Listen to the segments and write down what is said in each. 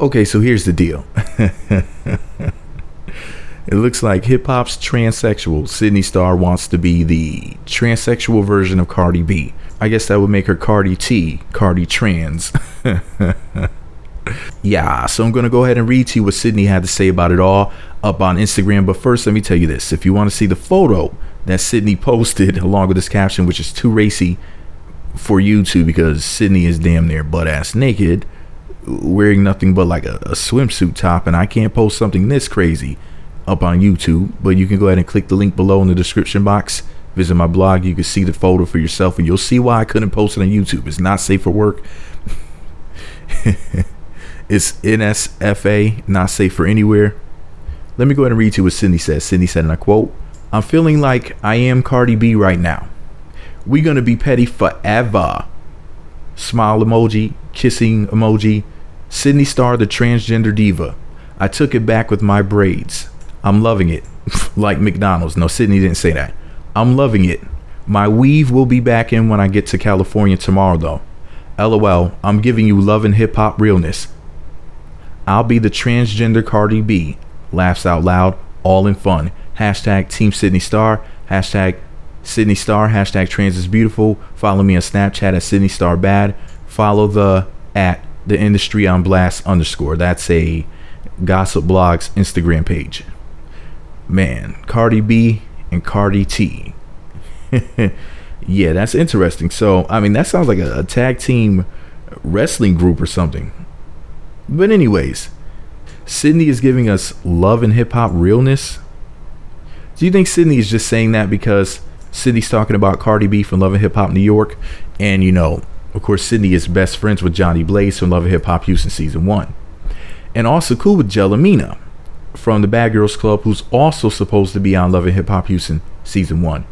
Okay, so here's the deal. It looks like hip hop's transsexual Sidney Starr wants to be the transsexual version of Cardi B. I guess that would make her Cardi T, Cardi Trans. Yeah, so I'm going to go ahead and read to you what Sidney had to say about it all up on Instagram. But first, let me tell you this. If you want to see the photo that Sidney posted along with this caption, which is too racy for YouTube because Sidney is damn near butt-ass naked, wearing nothing but like a swimsuit top, and I can't post something this crazy up on YouTube. But you can go ahead and click the link below in the description box. Visit my blog. You can see the photo for yourself, and you'll see why I couldn't post it on YouTube. It's not safe for work. It's NSFA, not safe for anywhere. Let me go ahead and read to you what Sidney says. Sidney said, and I quote, "I'm feeling like I am Cardi B right now. We gonna be petty forever." Smile emoji, kissing emoji. Sidney Starr, the transgender diva. I took it back with my braids. I'm loving it. Like McDonald's. No, Sidney didn't say that. I'm loving it. My weave will be back in when I get to California tomorrow though. LOL, I'm giving you love and hip hop realness. I'll be the transgender Cardi B. Laughs out loud, all in fun. Hashtag Team Sidney Starr. Hashtag Sidney Starr. Hashtag Trans is Beautiful. Follow me on Snapchat at Sidney Starr Bad. Follow the industry on blast _. That's a gossip blog's Instagram page. Man, Cardi B and Cardi T. Yeah, that's interesting. So, I mean, that sounds like a tag team wrestling group or something. But anyways, Sidney is giving us love and hip hop realness. Do you think Sidney is just saying that because Sidney's talking about Cardi B from Love and Hip Hop New York? And, you know, of course, Sidney is best friends with Johnny Blaze from Love and Hip Hop Houston Season 1. And also cool with Jellamina from the Bad Girls Club, who's also supposed to be on Love and Hip Hop Houston Season 1.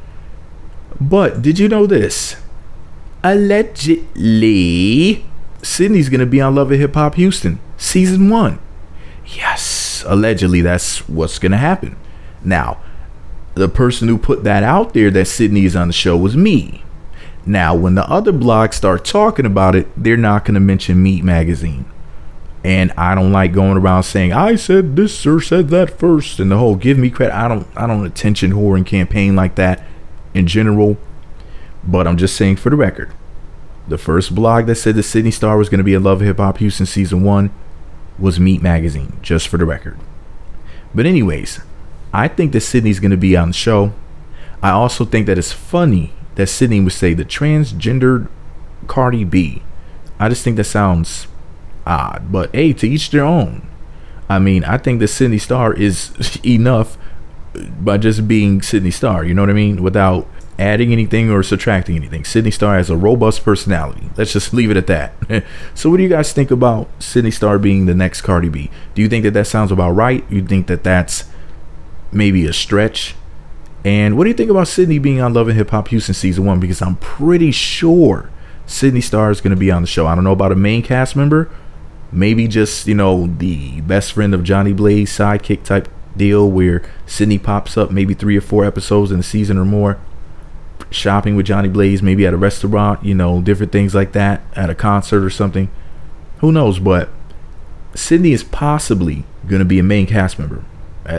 But did you know this? Allegedly, Sidney's going to be on Love and Hip Hop Houston Season 1. Yes, allegedly that's what's going to happen. Now, the person who put that out there that Sidney is on the show was me. Now, when the other blogs start talking about it, they're not going to mention Meat Magazine. And I don't like going around saying, I said this or said that first, and the whole give me credit. I don't attention whoring campaign like that in general. But I'm just saying for the record, the first blog that said that Sidney Starr was going to be in Love and Hip Hop Houston Season 1 was Meat Magazine, just for the record. But anyways, I think that Sidney's going to be on the show. I also think that it's funny that Sidney would say the transgendered Cardi B. I just think that sounds odd, but hey, to each their own. I mean, I think that Sidney Starr is enough by just being Sidney Starr, you know what I mean? Without adding anything or subtracting anything. Sidney Starr has a robust personality. Let's just leave it at that. So what do you guys think about Sidney Starr being the next Cardi B? Do you think that sounds about right? You think that that's maybe a stretch? And what do you think about Sidney being on Love and Hip Hop Houston Season 1? Because I'm pretty sure Sidney Starr is going to be on the show. I don't know about a main cast member. Maybe just, you know, the best friend of Johnny Blaze sidekick type deal where Sidney pops up maybe 3 or 4 episodes in a season or more. Shopping with Johnny Blaze, maybe at a restaurant, you know, different things like that, at a concert or something. Who knows? But Sidney is possibly going to be a main cast member,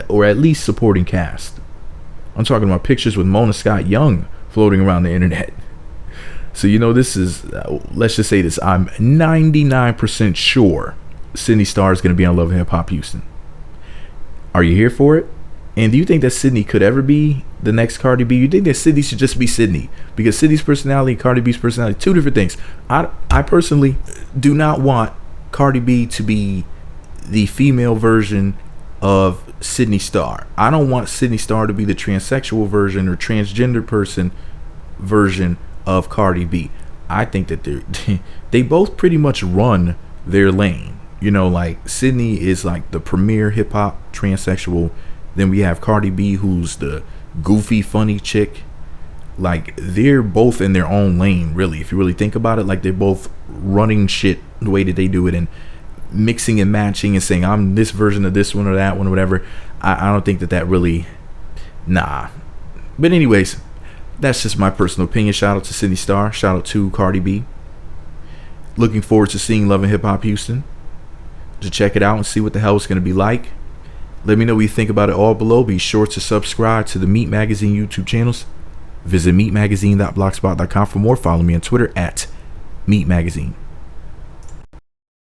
or at least supporting cast. I'm talking about pictures with Mona Scott Young floating around the internet. So, you know, this is, let's just say this, I'm 99% sure Sidney Starr is going to be on Love and Hip Hop Houston. Are you here for it? And do you think that Sidney could ever be the next Cardi B? You think that Sidney should just be Sidney? Because Sidney's personality and Cardi B's personality, two different things. I personally do not want Cardi B to be the female version of Sidney Starr. I don't want Sidney Starr to be the transsexual version or transgender person version of Cardi B. I think that they both pretty much run their lane. You know, like Sidney is like the premier hip hop transsexual. Then we have Cardi B, who's the goofy, funny chick. Like, they're both in their own lane, really. If you really think about it, like, they're both running shit the way that they do it and mixing and matching and saying, I'm this version of this one or that one or whatever. I don't think that really, nah. But anyways, that's just my personal opinion. Shout out to Sidney Starr. Shout out to Cardi B. Looking forward to seeing Love and Hip Hop Houston. to check it out and see what the hell it's going to be like. Let me know what you think about it all below. Be sure to subscribe to the Meat Magazine YouTube channels. Visit meatmagazine.blogspot.com for more. Follow me on Twitter at Meat Magazine.